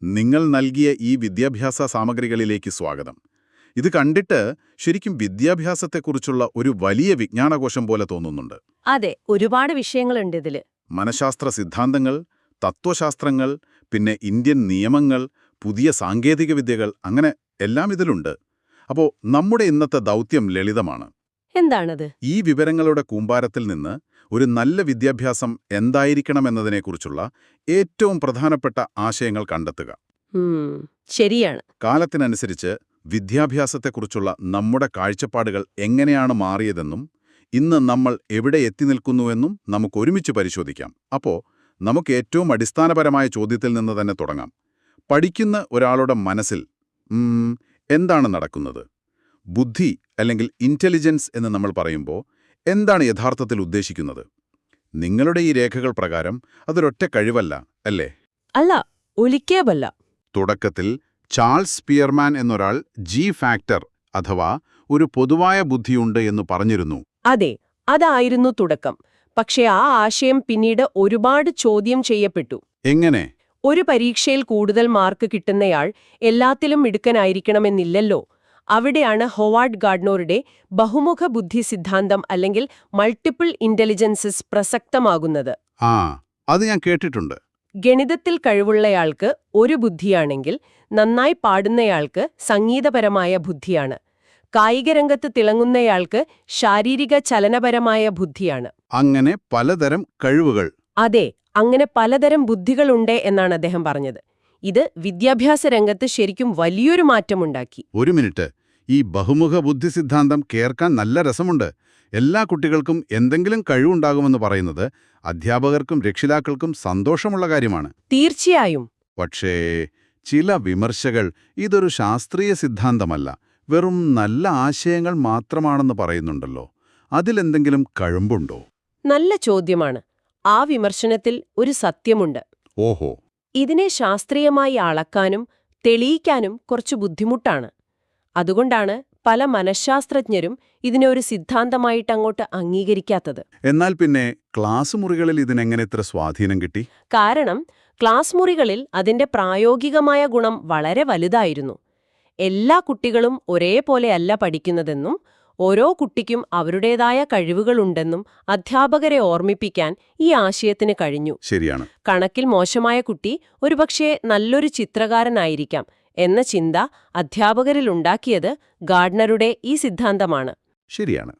നിങ്ങൾ നൽകിയ ഈ വിദ്യാഭ്യാസ സാമഗ്രികളിലേക്ക് സ്വാഗതം. ഇത് കണ്ടിട്ട് ശരിക്കും വിദ്യാഭ്യാസത്തെക്കുറിച്ചുള്ള ഒരു വലിയ വിജ്ഞാനകോശം പോലെ തോന്നുന്നുണ്ട്. അതെ, ഒരുപാട് വിഷയങ്ങളുണ്ട് ഇതില്. മനഃശാസ്ത്ര സിദ്ധാന്തങ്ങൾ, തത്വശാസ്ത്രങ്ങൾ, പിന്നെ ഇന്ത്യൻ നിയമങ്ങൾ, പുതിയ സാങ്കേതികവിദ്യകൾ, അങ്ങനെ എല്ലാം ഇതിലുണ്ട്. അപ്പോൾ നമ്മുടെ ഇന്നത്തെ ദൗത്യം ലളിതമാണ്. എന്താണത്? ഈ വിവരങ്ങളുടെ കൂമ്പാരത്തിൽ നിന്ന് ഒരു നല്ല വിദ്യാഭ്യാസം എന്തായിരിക്കണമെന്നതിനെക്കുറിച്ചുള്ള ഏറ്റവും പ്രധാനപ്പെട്ട ആശയങ്ങൾ കണ്ടെത്തുക. ശരിയാണ്. കാലത്തിനനുസരിച്ച് വിദ്യാഭ്യാസത്തെക്കുറിച്ചുള്ള നമ്മുടെ കാഴ്ചപ്പാടുകൾ എങ്ങനെയാണ് മാറിയതെന്നും ഇന്ന് നമ്മൾ എവിടെ എത്തി നിൽക്കുന്നുവെന്നും നമുക്കൊരുമിച്ച് പരിശോധിക്കാം. അപ്പോൾ നമുക്ക് ഏറ്റവും അടിസ്ഥാനപരമായ ചോദ്യത്തിൽ നിന്ന് തന്നെ തുടങ്ങാം. പഠിക്കുന്ന ഒരാളുടെ മനസ്സിൽ എന്താണ് നടക്കുന്നത്? ബുദ്ധി അല്ലെങ്കിൽ ഇന്റലിജൻസ് എന്ന് നമ്മൾ പറയുമ്പോൾ എന്താണ് യഥാർത്ഥത്തിൽ ഉദ്ദേശിക്കുന്നത്? നിങ്ങളുടെ ഈ രേഖകൾ പ്രകാരം അതൊരൊറ്റ കഴിവല്ല, അല്ലേ? അല്ല, ഒലിക്കേബല്ല. തുടക്കത്തിൽ ചാൾസ് സ്പിയർമാൻ എന്നൊരാൾ ജി ഫാക്ടർ അഥവാ ഒരു പൊതുവായ ബുദ്ധിയുണ്ട് എന്ന് പറഞ്ഞിരുന്നു. അതെ, അതായിരുന്നു തുടക്കം. പക്ഷേ ആ ആശയം പിന്നീട് ഒരുപാട് ചോദ്യം ചെയ്യപ്പെട്ടു. എങ്ങനെ? ഒരു പരീക്ഷയിൽ കൂടുതൽ മാർക്ക് കിട്ടുന്നയാൾ എല്ലാത്തിലും മിടുക്കനായിരിക്കണമെന്നില്ലല്ലോ. അവിടെയാണ് ഹൊവാർഡ് ഗാർഡ്നറുടെ ബഹുമുഖ ബുദ്ധി സിദ്ധാന്തം അല്ലെങ്കിൽ മൾട്ടിപ്പിൾ ഇന്റലിജൻസസ് പ്രസക്തമാകുന്നത്. അത് ഞാൻ കേട്ടിട്ടുണ്ട്. ഗണിതത്തിൽ കഴിവുള്ളയാൾക്ക് ഒരു ബുദ്ധിയാണെങ്കിൽ നന്നായി പാടുന്നയാൾക്ക് സംഗീതപരമായ ബുദ്ധിയാണ്. കായികരംഗത്ത് തിളങ്ങുന്നയാൾക്ക് ശാരീരിക ചലനപരമായ ബുദ്ധിയാണ്. അങ്ങനെ പലതരം കഴിവുകൾ. അതെ, അങ്ങനെ പലതരം ബുദ്ധികളുണ്ട് എന്നാണ് അദ്ദേഹം പറഞ്ഞത്. ഇത് വിദ്യാഭ്യാസ രംഗത്ത് ശരിക്കും വലിയൊരു മാറ്റമുണ്ടാക്കി. ഒരു മിനിറ്റ്, ഈ ബഹുമുഖ ബുദ്ധി സിദ്ധാന്തം കേൾക്കാൻ നല്ല രസമുണ്ട്. എല്ലാ കുട്ടികൾക്കും എന്തെങ്കിലും കഴിവുണ്ടാകുമെന്ന് പറയുന്നത് അധ്യാപകർക്കും രക്ഷിതാക്കൾക്കും സന്തോഷമുള്ള കാര്യമാണ്. തീർച്ചയായും. പക്ഷേ ചില വിമർശകർ ഇതൊരു ശാസ്ത്രീയ സിദ്ധാന്തമല്ല, വെറും നല്ല ആശയങ്ങൾ മാത്രമാണെന്ന് പറയുന്നുണ്ടല്ലോ. അതിലെന്തെങ്കിലും കഴമ്പുണ്ടോ? നല്ല ചോദ്യമാണ്. ആ വിമർശനത്തിൽ ഒരു സത്യമുണ്ട്. ഓഹോ. ഇതിനെ ശാസ്ത്രീയമായി അളക്കാനും തെളിയിക്കാനും കുറച്ച് ബുദ്ധിമുട്ടാണ്. അതുകൊണ്ടാണ് പല മനഃശാസ്ത്രജ്ഞരും ഇതിനെ ഒരു സിദ്ധാന്തമായിട്ടങ്ങോട്ട് അംഗീകരിക്കാത്തത്. എന്നാൽ പിന്നെ ക്ലാസ് മുറികളിൽ ഇതിനെങ്ങനെ ഇത്ര സ്വാധീനം കിട്ടി? കാരണം ക്ലാസ് മുറികളിൽ അതിന്റെ പ്രായോഗികമായ ഗുണം വളരെ വലുതായിരുന്നു. എല്ലാ കുട്ടികളും ഒരേപോലെയല്ല പഠിക്കുന്നതെന്നും ഓരോ കുട്ടിക്കും അവരുടേതായ കഴിവുകളുണ്ടെന്നും അധ്യാപകരെ ഓർമ്മിപ്പിക്കാൻ ഈ ആശയത്തിന് കഴിഞ്ഞു. ശരിയാണ്. കണക്കിൽ മോശമായ കുട്ടി ഒരുപക്ഷെ നല്ലൊരു ചിത്രകാരനായിരിക്കാം എന്ന ചിന്ത അധ്യാപകരിലുണ്ടാക്കിയത് ഗാർഡ്നറുടെ ഈ സിദ്ധാന്തമാണ്. ശരിയാണ്.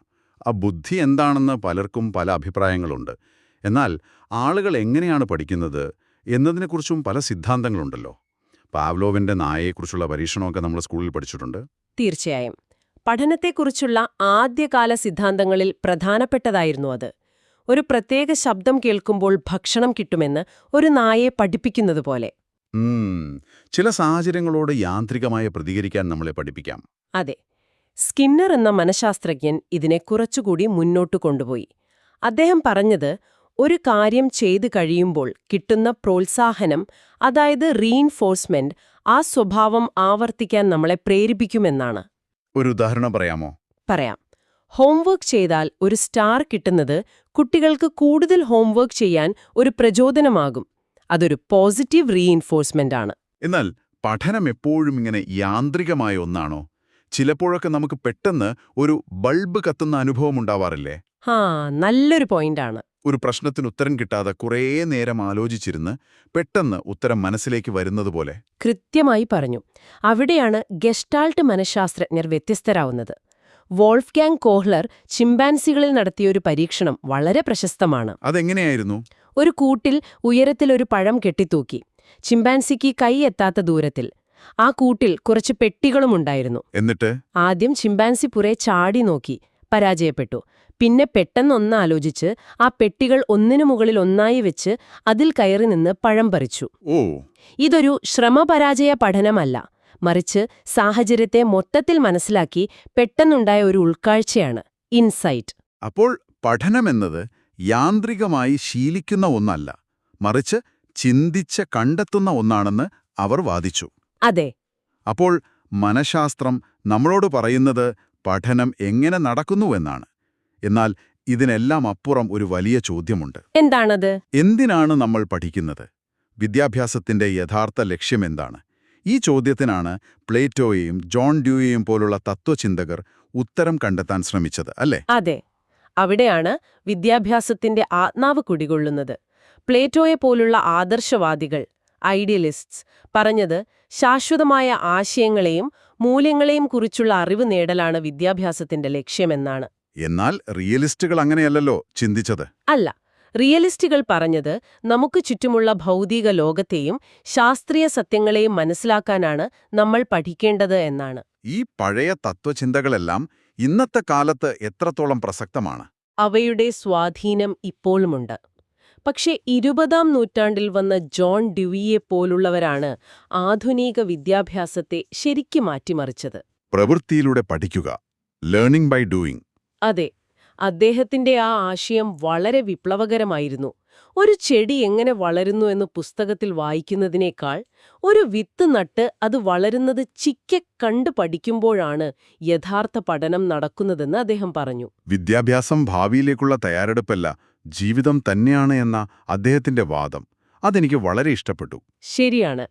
ആ ബുദ്ധി എന്താണെന്ന് പലർക്കും പല അഭിപ്രായങ്ങളുണ്ട്. എന്നാൽ ആളുകൾ എങ്ങനെയാണ് പഠിക്കുന്നത് എന്നതിനെക്കുറിച്ചും പല സിദ്ധാന്തങ്ങളുണ്ടല്ലോ. പാവ്ലോവിന്റെ നായയെക്കുറിച്ചുള്ള പരീക്ഷണമൊക്കെ നമ്മൾ സ്കൂളിൽ പഠിച്ചിട്ടുണ്ട്. തീർച്ചയായും. പഠനത്തെക്കുറിച്ചുള്ള ആദ്യകാല സിദ്ധാന്തങ്ങളിൽ പ്രധാനപ്പെട്ടതായിരുന്നു അത്. ഒരു പ്രത്യേക ശബ്ദം കേൾക്കുമ്പോൾ ഭക്ഷണം കിട്ടുമെന്ന് ഒരു നായയെ പഠിപ്പിക്കുന്നത് പോലെ. ചില സാഹചര്യങ്ങളോട് യാന്ത്രികമായി പ്രതികരിക്കാൻ നമ്മളെ പഠിപ്പിക്കാം. അതെ. സ്കിന്നർ എന്ന മനഃശാസ്ത്രജ്ഞൻ ഇതിനെ കുറച്ചുകൂടി മുന്നോട്ടു കൊണ്ടുപോയി. അദ്ദേഹം പറഞ്ഞത് ഒരു കാര്യം ചെയ്തു കഴിയുമ്പോൾ കിട്ടുന്ന പ്രോത്സാഹനം, അതായത് റീഇൻഫോഴ്സ്മെന്റ്, ആ സ്വഭാവം ആവർത്തിക്കാൻ നമ്മളെ പ്രേരിപ്പിക്കുമെന്നാണ്. ഒരു ഉദാഹരണം പറയാമോ? പറയാം. ഹോംവർക്ക് ചെയ്താൽ ഒരു സ്റ്റാർ കിട്ടുന്നത് കുട്ടികൾക്ക് കൂടുതൽ ഹോംവർക്ക് ചെയ്യാൻ ഒരു പ്രചോദനമാകും. അതൊരു പോസിറ്റീവ് റീഇൻഫോഴ്സ്മെന്റ് ആണ്. എന്നാൽ പഠനം എപ്പോഴും ഇങ്ങനെ യാന്ത്രികമായ ഒന്നാണോ? ചിലപ്പോഴൊക്കെ നമുക്ക് പെട്ടെന്ന് ഒരു ബൾബ് കത്തുന്ന അനുഭവം ഉണ്ടാവാറില്ലേ? നല്ലൊരു പോയിന്റാണ്. ഒരു പ്രശ്നത്തിന് ഉത്തരം കിട്ടാതെ കുറേ നേരം ആലോചിച്ചിരുന്ന് പെട്ടെന്ന് ഉത്തരം മനസ്സിലേക്ക് വരുന്നതുപോലെ. കൃത്യമായി പറഞ്ഞു. അവിടെയാണ് ഗെസ്റ്റാൾട്ട് മനഃശാസ്ത്രജ്ഞർ വ്യത്യസ്തരാവുന്നത്. വോൾഫ്ഗാങ് കോഹ്ലർ ചിമ്പാൻസികളിൽ നടത്തിയൊരു പരീക്ഷണം വളരെ പ്രശസ്തമാണ്. അതെങ്ങനെയായിരുന്നു? ഒരു കൂട്ടിൽ ഉയരത്തിലൊരു പഴം കെട്ടിത്തൂക്കി. ചിമ്പാൻസിക്ക് കൈ എത്താത്ത ദൂരത്തിൽ. ആ കൂട്ടിൽ കുറച്ച് പെട്ടികളുമുണ്ടായിരുന്നു. എന്നിട്ട് ആദ്യം ചിമ്പാൻസി പുറേ ചാടി നോക്കി, പരാജയപ്പെട്ടു. പിന്നെ പെട്ടെന്നൊന്നാലോചിച്ച് ആ പെട്ടികൾ ഒന്നിനു മുകളിൽ ഒന്നായി വെച്ച് അതിൽ കയറി നിന്ന് പഴം പറിച്ചു. ഇതൊരു ശ്രമപരാജയ പഠനമല്ല, മറിച്ച് സാഹചര്യത്തെ മൊത്തത്തിൽ മനസ്സിലാക്കി പെട്ടെന്നുണ്ടായ ഒരു ഉൾക്കാഴ്ചയാണ്, ഇൻസൈറ്റ്. അപ്പോൾ പഠനമെന്നത് യാന്ത്രികമായി ശീലിക്കുന്ന ഒന്നല്ല, മറിച്ച് ചിന്തിച്ച് കണ്ടെത്തുന്ന ഒന്നാണെന്ന് അവർ വാദിച്ചു. അതെ. അപ്പോൾ മനഃശാസ്ത്രം നമ്മളോട് പറയുന്നത് പഠനം എങ്ങനെ നടക്കുന്നുവെന്നാണ്. എന്നാൽ ഇതിനെല്ലാം അപ്പുറം ഒരു വലിയ ചോദ്യമുണ്ട്. എന്താണത്? എന്തിനാണ് നമ്മൾ പഠിക്കുന്നത്? വിദ്യാഭ്യാസത്തിന്റെ യഥാർത്ഥ ലക്ഷ്യമെന്താണ്? ഈ ചോദ്യത്തിനാണ് പ്ലേറ്റോയെയും ജോൺ ഡ്യൂയെയും പോലുള്ള തത്വചിന്തകർ ഉത്തരം കണ്ടെത്താൻ ശ്രമിച്ചത്, അല്ലേ? അതെ, അവിടെയാണ് വിദ്യാഭ്യാസത്തിന്റെ ആത്മാവ് കുടികൊള്ളുന്നത്. പ്ലേറ്റോയെ പോലുള്ള ആദർശവാദികൾ, ഐഡിയലിസ്റ്റ്സ്, പറഞ്ഞത് ശാശ്വതമായ ആശയങ്ങളെയും മൂല്യങ്ങളെയും കുറിച്ചുള്ള അറിവ് നേടലാണ് വിദ്യാഭ്യാസത്തിന്റെ ലക്ഷ്യമെന്നാണ്. എന്നാൽ റിയലിസ്റ്റുകൾ അങ്ങനെയല്ലല്ലോ ചിന്തിച്ചത്. അല്ല, റിയലിസ്റ്റുകൾ പറഞ്ഞത് നമുക്ക് ചുറ്റുമുള്ള ഭൗതിക ലോകത്തെയും ശാസ്ത്രീയ സത്യങ്ങളെയും മനസ്സിലാക്കാനാണ് നമ്മൾ പഠിക്കേണ്ടത് എന്നാണ്. ഈ പഴയ തത്വചിന്തകളെല്ലാം ഇന്നത്തെ കാലത്ത് എത്രത്തോളം പ്രസക്തമാണ്? അവയുടെ സ്വാധീനം ഇപ്പോഴുമുണ്ട്. പക്ഷേ 20-ാം നൂറ്റാണ്ടിൽ വന്ന ജോൺ ഡ്യൂയിയെ പോലുള്ളവരാണ് ആധുനിക വിദ്യാഭ്യാസത്തെ ശരിക്കും മാറ്റിമറിച്ചത്. പ്രവൃത്തിയിലൂടെ പഠിക്കുക, ലേണിംഗ് ബൈ ഡൂയിങ്. അതെ, അദ്ദേഹത്തിന്റെ ആ ആശയം വളരെ വിപ്ലവകരമായിരുന്നു. ഒരു ചെടി എങ്ങനെ വളരുന്നു എന്ന് പുസ്തകത്തിൽ വായിക്കുന്നതിനേക്കാൾ ഒരു വിത്ത് നട്ട് അത് വളരുന്നത് ചിക്കെ കണ്ടു പഠിക്കുമ്പോഴാണ് യഥാർത്ഥ പഠനം നടക്കുന്നതെന്ന് അദ്ദേഹം പറഞ്ഞു. വിദ്യാഭ്യാസം ഭാവിയിലേക്കുള്ള തയ്യാറെടുപ്പല്ല, ജീവിതം തന്നെയാണ് എന്ന അദ്ദേഹത്തിന്റെ വാദം അതെനിക്ക് വളരെ ഇഷ്ടപ്പെട്ടു. ശരിയാണ്.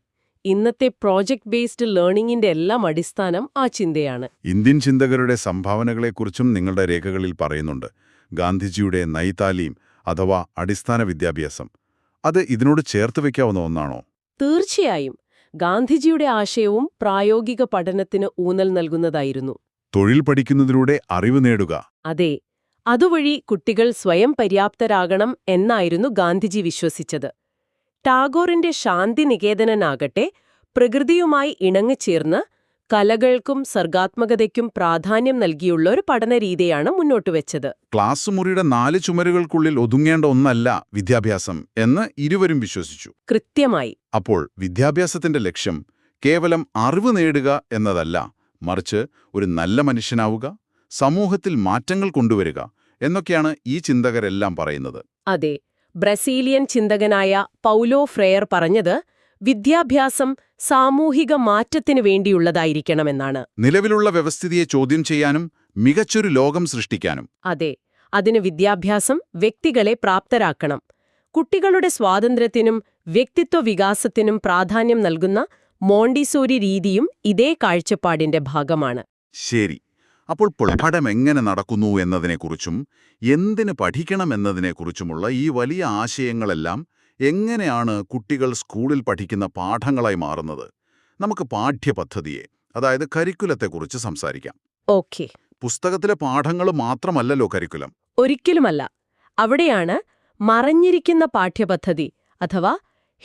ഇന്നത്തെ പ്രോജക്റ്റ് ബേസ്ഡ് ലേണിംഗിന്റെ എല്ലാം അടിസ്ഥാനം ആ ചിന്തയാണ്. ഇന്ത്യൻ ചിന്തകരുടെ സംഭാവനകളെക്കുറിച്ചും നിങ്ങളുടെ രേഖകളിൽ പറയുന്നുണ്ട്. ഗാന്ധിജിയുടെ നയ് താലീം അഥവാ അടിസ്ഥാന വിദ്യാഭ്യാസം, അത് ഇതിനോട് ചേർത്ത് വയ്ക്കാവുന്ന ഒന്നാണോ? തീർച്ചയായും. ഗാന്ധിജിയുടെ ആശയവും പ്രായോഗിക പഠനത്തിന് ഊന്നൽ നൽകുന്നതായിരുന്നു. തൊഴിൽ പഠിക്കുന്നതിലൂടെ അറിവ് നേടുക. അതെ, അതുവഴി കുട്ടികൾ സ്വയം പര്യാപ്തരാകണം എന്നായിരുന്നു ഗാന്ധിജി വിശ്വസിച്ചത്. ടാഗോറിന്റെ ശാന്തിനികേതനാകട്ടെ പ്രകൃതിയുമായി ഇണങ്ങിച്ചേർന്ന് കലകൾക്കും സർഗാത്മകതയ്ക്കും പ്രാധാന്യം നൽകിയുള്ള ഒരു പഠനരീതിയാണ് മുന്നോട്ടുവെച്ചത്. ക്ലാസ് മുറിയുടെ 4 ചുമരുകൾക്കുള്ളിൽ ഒതുങ്ങേണ്ട ഒന്നല്ല വിദ്യാഭ്യാസം എന്ന് ഇരുവരും വിശ്വസിച്ചു. കൃത്യമായി. അപ്പോൾ വിദ്യാഭ്യാസത്തിന്റെ ലക്ഷ്യം കേവലം അറിവ് നേടുക എന്നതല്ല, മറിച്ച് ഒരു നല്ല മനുഷ്യനാവുക, സമൂഹത്തിൽ മാറ്റങ്ങൾ കൊണ്ടുവരിക എന്നൊക്കെയാണ് ഈ ചിന്തകരെല്ലാം പറയുന്നത്. അതെ, ബ്രസീലിയൻ ചിന്തകനായ പൗലോ ഫ്രെയർ പറഞ്ഞത് വിദ്യാഭ്യാസം സാമൂഹിക മാറ്റത്തിനു വേണ്ടിയുള്ളതായിരിക്കണമെന്നാണ്. നിലവിലുള്ള വ്യവസ്ഥിതിയെ ചോദ്യം ചെയ്യാനും മികച്ചൊരു ലോകം സൃഷ്ടിക്കാനും. അതെ, അതിന് വിദ്യാഭ്യാസം വ്യക്തികളെ പ്രാപ്തരാക്കണം. കുട്ടികളുടെ സ്വാതന്ത്ര്യത്തിനും വ്യക്തിത്വ വികാസത്തിനും പ്രാധാന്യം നൽകുന്ന മോണ്ടിസോരി രീതിയും ഇതേ കാഴ്ചപ്പാടിന്റെ ഭാഗമാണ്. ശരി. അപ്പോൾ പഠനം എങ്ങനെ നടക്കുന്നു എന്നതിനെക്കുറിച്ചും എന്തിന് പഠിക്കണമെന്നതിനെക്കുറിച്ചുമുള്ള ഈ വലിയ ആശയങ്ങളെല്ലാം എങ്ങനെയാണ് കുട്ടികൾ സ്കൂളിൽ പഠിക്കുന്ന പാഠങ്ങളായി മാറുന്നത്? നമുക്ക് പാഠ്യപദ്ധതിയെ, അതായത് കരിക്കുലത്തെക്കുറിച്ച് സംസാരിക്കാം. ഓക്കെ. പുസ്തകത്തിലെ പാഠങ്ങൾ മാത്രമല്ലല്ലോ കരിക്കുലം. ഒരിക്കലുമല്ല. അവിടെയാണ് മറഞ്ഞിരിക്കുന്ന പാഠ്യപദ്ധതി അഥവാ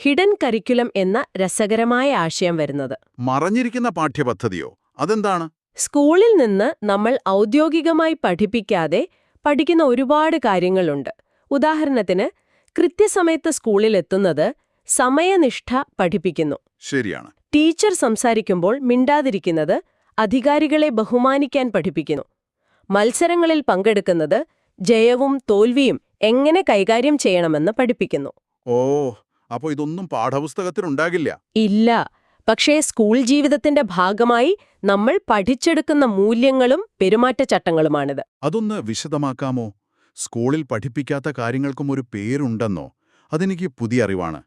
ഹിഡൻ കരിക്കുലം എന്ന രസകരമായ ആശയം വരുന്നത്. മറഞ്ഞിരിക്കുന്ന പാഠ്യപദ്ധതിയോ? അതെന്താണ്? സ്കൂളിൽ നിന്ന് നമ്മൾ ഔദ്യോഗികമായി പഠിപ്പിക്കാതെ പഠിക്കുന്ന ഒരുപാട് കാര്യങ്ങളുണ്ട്. ഉദാഹരണത്തിന്, കൃത്യസമയത്ത് സ്കൂളിലെത്തുന്നത്, സമയനിഷ്ഠ പഠിപ്പിക്കുന്നു. ശരിയാണ്. ടീച്ചർ സംസാരിക്കുമ്പോൾ മിണ്ടാതിരിക്കുന്നത്, അധികാരികളെ ബഹുമാനിക്കാൻ പഠിപ്പിക്കുന്നു. മത്സരങ്ങളിൽ പങ്കെടുക്കുന്നത്, ജയവും തോൽവിയും എങ്ങനെ കൈകാര്യം ചെയ്യണമെന്ന് പഠിപ്പിക്കുന്നു. ഓ, അപ്പോൾ ഇതൊന്നും പാഠപുസ്തകത്തിലുണ്ടാകില്ല? ഇല്ല. പക്ഷേ സ്കൂൾ ജീവിതത്തിന്റെ ഭാഗമായി നമ്മൾ പഠിച്ചെടുക്കുന്ന മൂല്യങ്ങളും പെരുമാറ്റച്ചട്ടങ്ങളുമാണിത്. അതൊന്ന് വിശദമാക്കാമോ? സ്കൂളിൽ പഠിപ്പിക്കാത്ത കാര്യങ്ങൾക്കും ഒരു പേരുണ്ടെന്നോ? അതെനിക്ക് പുതിയ അറിവാണ്.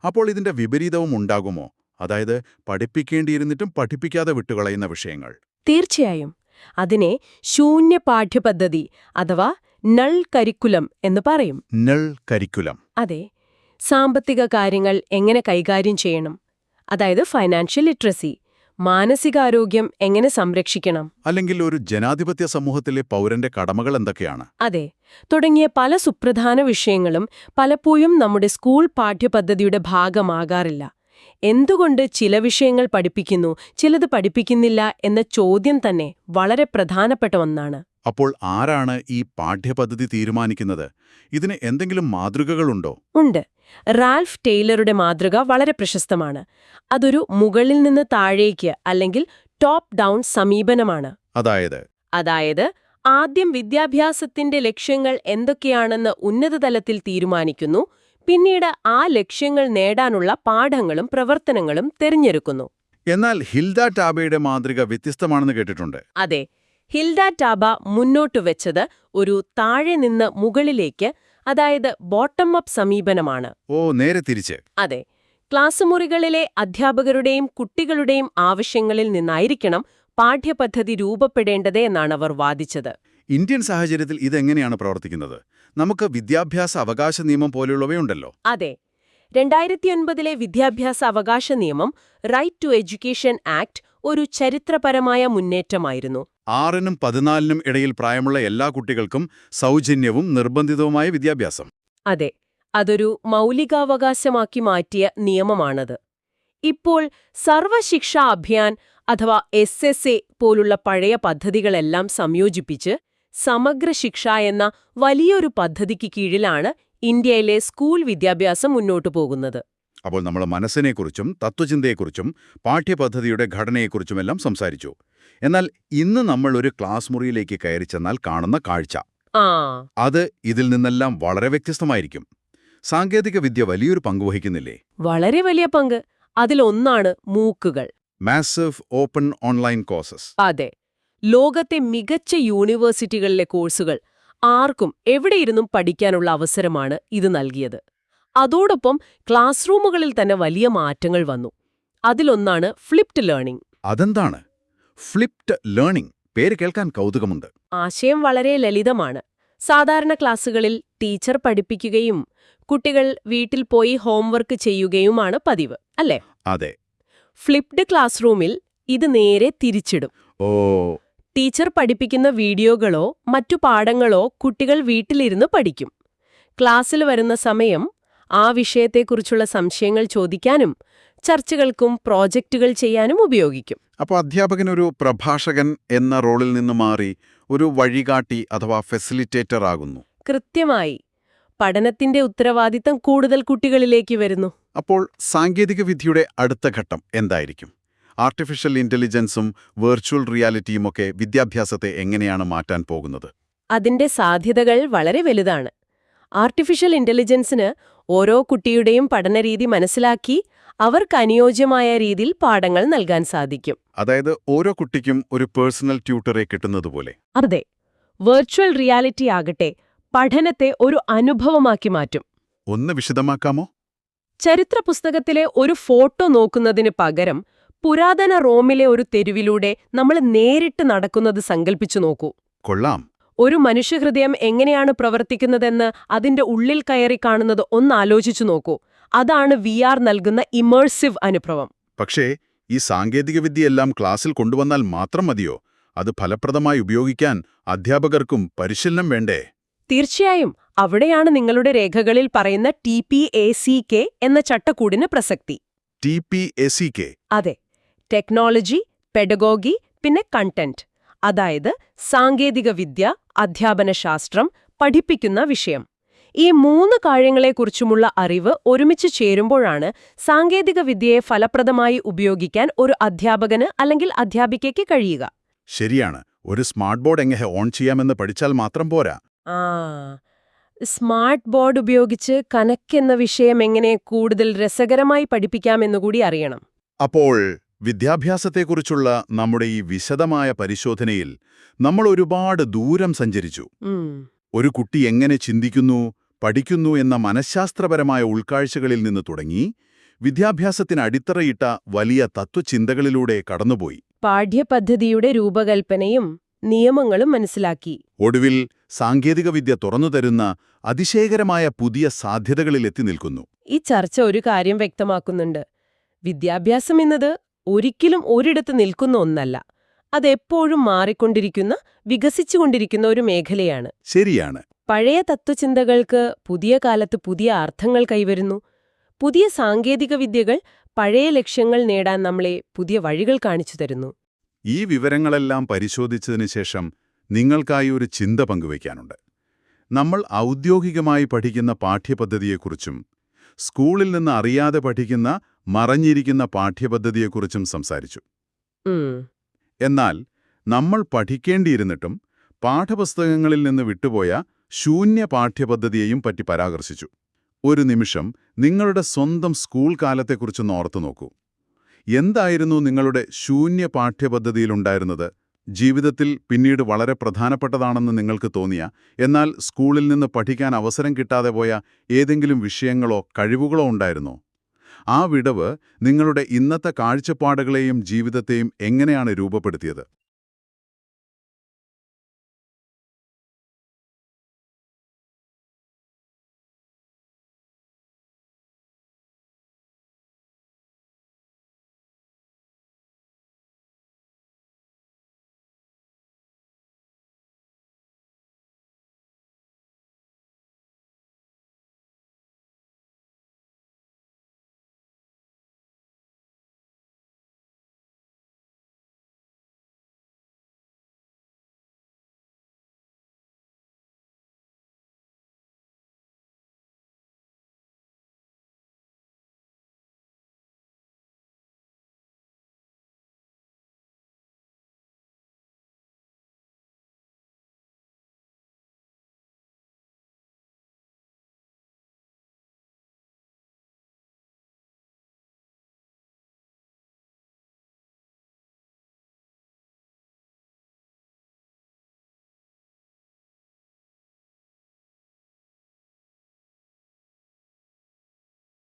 അപ്പോൾ ഇതിന്റെ വിപരീതവും ഉണ്ടാകുമോ? അതായത് പഠിപ്പിക്കേണ്ടിയിരുന്നിട്ടും പഠിപ്പിക്കാതെ വിട്ടുകളയുന്ന വിഷയങ്ങൾ? തീർച്ചയായും. അതിനെ ശൂന്യ പാഠ്യപദ്ധതി അഥവാ നൾ കരിക്കുലം എന്ന് പറയും. Null curriculum. അതെ. സാമ്പത്തിക കാര്യങ്ങൾ എങ്ങനെ കൈകാര്യം ചെയ്യണം, അതായത് ഫൈനാൻഷ്യൽ ലിറ്ററസി, മാനസികാരോഗ്യം എങ്ങനെ സംരക്ഷിക്കണം, അല്ലെങ്കിൽ ഒരു ജനാധിപത്യ സമൂഹത്തിലെ പൗരന്റെ കടമകൾ എന്തൊക്കെയാണ്, അതെ, തുടങ്ങിയ പല സുപ്രധാന വിഷയങ്ങളും പലപ്പോഴും നമ്മുടെ സ്കൂൾ പാഠ്യപദ്ധതിയുടെ ഭാഗമാകാറില്ല. എന്തുകൊണ്ട് ചില വിഷയങ്ങൾ പഠിപ്പിക്കുന്നു, ചിലത് പഠിപ്പിക്കുന്നില്ല എന്ന ചോദ്യം തന്നെ വളരെ പ്രധാനപ്പെട്ട ഒന്നാണ്. അപ്പോൾ ആരാണ് ഈ പാഠ്യപദ്ധതി തീരുമാനിക്കുന്നത്? ഇതിന് എന്തെങ്കിലും മാതൃകകളുണ്ടോ? ഉണ്ട്. റാൽഫ് ടെയ്ലറുടെ മാതൃക വളരെ പ്രശസ്തമാണ്. അതൊരു മുകളിൽ നിന്ന് താഴേക്ക് അല്ലെങ്കിൽ ടോപ്പ് ഡൗൺ സമീപനമാണ്. അതായത് ആദ്യം വിദ്യാഭ്യാസത്തിന്റെ ലക്ഷ്യങ്ങൾ എന്തൊക്കെയാണെന്ന് ഉന്നതതലത്തിൽ തീരുമാനിക്കുന്നു, പിന്നീട് ആ ലക്ഷ്യങ്ങൾ നേടാനുള്ള പാഠങ്ങളും പ്രവർത്തനങ്ങളും തിരഞ്ഞെടുക്കുന്നു. എന്നാൽ ഹിൽഡ ടാബയുടെ മാതൃക വ്യത്യസ്തമാണെന്ന് കേട്ടിട്ടുണ്ട്. അതെ, ഹിൽഡ ടാബ മുന്നോട്ടു വെച്ചത് ഒരു താഴെ നിന്ന് മുകളിലേക്ക്, അതായത് ബോട്ടം അപ്പ് സമീപനമാണ്. ഓ, നേരെ തിരിച്ച്. അതെ, ക്ലാസ് മുറികളിലെ അധ്യാപകരുടെയും കുട്ടികളുടെയും ആവശ്യങ്ങളിൽ നിന്നായിരിക്കണം പാഠ്യപദ്ധതി രൂപപ്പെടേണ്ടത് എന്നാണ് അവർ വാദിച്ചത്. ഇന്ത്യൻ സാഹചര്യത്തിൽ ഇതെങ്ങനെയാണ് പ്രവർത്തിക്കുന്നത്? നമുക്ക് വിദ്യാഭ്യാസ അവകാശ നിയമം പോലെയുള്ളവയുണ്ടല്ലോ. അതെ, 2009 വിദ്യാഭ്യാസ അവകാശ നിയമം റൈറ്റ് ടു എഡ്യൂക്കേഷൻ ആക്ട് ഒരു ചരിത്രപരമായ മുന്നേറ്റമായിരുന്നു. 6നും 14നും ഇടയിൽ പ്രായമുള്ള എല്ലാ കുട്ടികൾക്കും സൗജന്യവും നിർബന്ധിതവുമായ വിദ്യാഭ്യാസം. അതെ, അതൊരു മൗലികാവകാശമാക്കി മാറ്റിയ നിയമമാണത്. ഇപ്പോൾ സർവശിക്ഷാ അഭിയാൻ അഥവാ SSA പോലുള്ള പഴയ പദ്ധതികളെല്ലാം സംയോജിപ്പിച്ച് സമഗ്ര ശിക്ഷ എന്ന വലിയൊരു പദ്ധതിക്ക് കീഴിലാണ് ഇന്ത്യയിലെ സ്കൂൾ വിദ്യാഭ്യാസം മുന്നോട്ടു പോകുന്നത്. അപ്പോൾ നമ്മൾ മനസ്സിനെക്കുറിച്ചും തത്വചിന്തയെക്കുറിച്ചും പാഠ്യപദ്ധതിയുടെ ഘടനയെക്കുറിച്ചുമെല്ലാം സംസാരിച്ചു. എന്നാൽ ഇന്ന് നമ്മൾ ഒരു ക്ലാസ് മുറിയിലേക്ക് കയറി ചെന്നാൽ കാണുന്ന കാഴ്ച അത് ഇതിൽ നിന്നെല്ലാം വളരെ വ്യത്യസ്തമായിരിക്കും. സാങ്കേതികവിദ്യ വലിയൊരു പങ്ക് വഹിക്കുന്നില്ലേ? വളരെ വലിയ പങ്ക്. അതിലൊന്നാണ് മൂക്കുകൾ. Massive open online courses. അതെ, ലോകത്തെ മികച്ച യൂണിവേഴ്സിറ്റികളിലെ കോഴ്സുകൾ ആർക്കും എവിടെയിരുന്നും പഠിക്കാനുള്ള അവസരമാണ് ഇത് നൽകിയത്. അതോടൊപ്പം ക്ലാസ് റൂമുകളിൽ തന്നെ വലിയ മാറ്റങ്ങൾ വന്നു. അതിലൊന്നാണ് ഫ്ലിപ്ഡ് ലേണിംഗ്. അതെന്താണ് ഫ്ലിപ്ഡ് ലേണിംഗ്? പേര് കേൾക്കാൻ കൗതുകമുണ്ട്. ആശയം വളരെ ലളിതമാണ്. സാധാരണ ക്ലാസ്സുകളിൽ ടീച്ചർ പഠിപ്പിക്കുകയും കുട്ടികൾ വീട്ടിൽ പോയി ഹോംവർക്ക് ചെയ്യുകയുമാണ് പതിവ്, അല്ലേ? അതെ. ഫ്ലിപ്ഡ് ക്ലാസ് റൂമിൽ ഇത് നേരെ തിരിച്ചിടും. ഓ. ടീച്ചർ പഠിപ്പിക്കുന്ന വീഡിയോകളോ മറ്റു പാഠങ്ങളോ കുട്ടികൾ വീട്ടിലിരുന്ന് പഠിക്കും. ക്ലാസ്സിൽ വരുന്ന സമയം ആ വിഷയത്തെക്കുറിച്ചുള്ള സംശയങ്ങൾ ചോദിക്കാനും ചർച്ചകൾക്കും പ്രോജക്റ്റുകൾ ചെയ്യാനും ഉപയോഗിക്കും. അപ്പോൾ അധ്യാപകൻ ഒരു പ്രഭാഷകൻ എന്ന റോളിൽ നിന്ന് മാറി ഒരു വഴികാട്ടി അഥവാ ഫെസിലിറ്റേറ്റർ ആകുന്നു. കൃത്യമായി. പഠനത്തിന്റെ ഉത്തരവാദിത്തം കൂടുതൽ കുട്ടികളിലേക്ക് വരുന്നു. അപ്പോൾ സാങ്കേതികവിദ്യയുടെ അടുത്ത ഘട്ടം എന്തായിരിക്കും? ആർട്ടിഫിഷ്യൽ ഇന്റലിജൻസും വെർച്വൽ റിയാലിറ്റിയുമൊക്കെ വിദ്യാഭ്യാസത്തെ എങ്ങനെയാണ് മാറ്റാൻ പോകുന്നത്? അതിന്റെ സാധ്യതകൾ വളരെ വലുതാണ്. ആർട്ടിഫിഷ്യൽ ഇന്റലിജൻസിന് ഓരോ കുട്ടിയുടെയും പഠനരീതി മനസ്സിലാക്കി അവർക്ക് അനുയോജ്യമായ രീതിയിൽ പാഠങ്ങൾ നൽകാൻ സാധിക്കും. അതായത് ഓരോ കുട്ടിക്കും ഒരു പേഴ്സണൽ ട്യൂട്ടറെ കിട്ടുന്നതുപോലെ. അതെ. വെർച്വൽ റിയാലിറ്റി ആകട്ടെ പഠനത്തെ ഒരു അനുഭവമാക്കി മാറ്റും. ഒന്ന് വിശദമാക്കാമോ? ചരിത്ര പുസ്തകത്തിലെ ഒരു ഫോട്ടോ നോക്കുന്നതിന് പകരം പുരാതന റോമിലെ ഒരു തെരുവിലൂടെ നമ്മൾ നേരിട്ട് നടക്കുന്നത് സങ്കൽപ്പിച്ചു നോക്കൂ. കൊള്ളാം. ഒരു മനുഷ്യഹൃദയം എങ്ങനെയാണ് പ്രവർത്തിക്കുന്നതെന്ന് അതിന്റെ ഉള്ളിൽ കയറി കാണുന്നത് ഒന്നാലോചിച്ചു നോക്കൂ. അതാണ് VR നൽകുന്ന ഇമേഴ്സീവ് അനുഭവം. പക്ഷേ ഈ സാങ്കേതികവിദ്യയെല്ലാം ക്ലാസ്സിൽ കൊണ്ടുവന്നാൽ മാത്രം മതിയോ? അത് ഫലപ്രദമായി ഉപയോഗിക്കാൻ അധ്യാപകർക്കും പരിശീലനം വേണ്ടേ? തീർച്ചയായും. അവിടെയാണ് നിങ്ങളുടെ രേഖകളിൽ പറയുന്ന TPACK എന്ന ചട്ടക്കൂടിന് പ്രസക്തി. TPACK? അതെ. ടെക്നോളജി, പെഡഗോഗി, പിന്നെ കണ്ടന്റ്. അതായത് സാങ്കേതികവിദ്യ, അധ്യാപനശാസ്ത്രം, പഠിപ്പിക്കുന്ന വിഷയം. ഈ 3 കാര്യങ്ങളെക്കുറിച്ചുമുള്ള അറിവ് ഒരുമിച്ച് ചേരുമ്പോഴാണ് സാങ്കേതികവിദ്യയെ ഫലപ്രദമായി ഉപയോഗിക്കാൻ ഒരു അധ്യാപകന് അല്ലെങ്കിൽ അധ്യാപികയ്ക്ക് കഴിയുക. ശരിയാണ്. ഒരു സ്മാർട്ട് ബോർഡ് എങ്ങനെ ഓൺ ചെയ്യാമെന്ന് പഠിച്ചാൽ മാത്രം പോരാ. സ്മാർട്ട് ബോർഡ് ഉപയോഗിച്ച് കണക്കെന്ന വിഷയം എങ്ങനെ കൂടുതൽ രസകരമായി പഠിപ്പിക്കാമെന്നുകൂടി അറിയണം. അപ്പോൾ വിദ്യാഭ്യാസത്തെക്കുറിച്ചുള്ള നമ്മുടെ ഈ വിശദമായ പരിശോധനയിൽ നമ്മൾ ഒരുപാട് ദൂരം സഞ്ചരിച്ചു. ഒരു കുട്ടി എങ്ങനെ ചിന്തിക്കുന്നു, പഠിക്കുന്നു എന്ന മനഃശാസ്ത്രപരമായ ഉൾക്കാഴ്ചകളിൽ നിന്ന് തുടങ്ങി വിദ്യാഭ്യാസത്തിന് അടിത്തറയിട്ട വലിയ തത്വചിന്തകളിലൂടെ കടന്നുപോയി. പാഠ്യപദ്ധതിയുടെ രൂപകൽപ്പനയും നിയമങ്ങളും മനസ്സിലാക്കി. ഒടുവിൽ സാങ്കേതികവിദ്യ തുറന്നുതരുന്ന അതിശയകരമായ പുതിയ സാധ്യതകളിലെത്തി നിൽക്കുന്നു. ഈ ചർച്ച ഒരു കാര്യം വ്യക്തമാക്കുന്നുണ്ട്. വിദ്യാഭ്യാസം എന്നത് ഒരിക്കലും ഒരിടത്ത് നിൽക്കുന്ന ഒന്നല്ല. അതെപ്പോഴും മാറിക്കൊണ്ടിരിക്കുന്ന, വികസിച്ചുകൊണ്ടിരിക്കുന്ന ഒരു മേഖലയാണ്. ശരിയാണ്. പഴയ തത്വചിന്തകൾക്ക് പുതിയ കാലത്ത് പുതിയ അർത്ഥങ്ങൾ കൈവരുന്നു. പുതിയ സാങ്കേതികവിദ്യകൾ പഴയ ലക്ഷ്യങ്ങൾ നേടാൻ നമ്മളെ പുതിയ വഴികൾ കാണിച്ചു തരുന്നു. ഈ വിവരങ്ങളെല്ലാം പരിശോധിച്ചതിന് ശേഷം നിങ്ങൾക്കായി ഒരു ചിന്ത പങ്കുവയ്ക്കാനുണ്ട്. നമ്മൾ ഔദ്യോഗികമായി പഠിക്കുന്ന പാഠ്യപദ്ധതിയെക്കുറിച്ചും സ്കൂളിൽ നിന്ന് അറിയാതെ പഠിക്കുന്ന മറഞ്ഞിരിക്കുന്ന പാഠ്യപദ്ധതിയെക്കുറിച്ചും സംസാരിച്ചു. എന്നാൽ നമ്മൾ പഠിക്കേണ്ടിയിരുന്നിട്ടും പാഠപുസ്തകങ്ങളിൽ നിന്ന് വിട്ടുപോയ ശൂന്യ പാഠ്യപദ്ധതിയെയും പറ്റി പരാമർശിച്ചു. ഒരു നിമിഷം നിങ്ങളുടെ സ്വന്തം സ്കൂൾ കാലത്തെക്കുറിച്ചൊന്ന് ഓർത്തു നോക്കൂ. എന്തായിരുന്നു നിങ്ങളുടെ ശൂന്യ പാഠ്യപദ്ധതിയിലുണ്ടായിരുന്നത്? ജീവിതത്തിൽ പിന്നീട് വളരെ പ്രധാനപ്പെട്ടതാണെന്ന് നിങ്ങൾക്ക് തോന്നിയ, എന്നാൽ സ്കൂളിൽ നിന്ന് പഠിക്കാൻ അവസരം കിട്ടാതെ പോയ ഏതെങ്കിലും വിഷയങ്ങളോ കഴിവുകളോ ഉണ്ടായിരുന്നോ? ആ വിടവ് നിങ്ങളുടെ ഇന്നത്തെ കാഴ്ചപ്പാടുകളെയും ജീവിതത്തെയും എങ്ങനെയാണ് രൂപപ്പെടുത്തിയത്?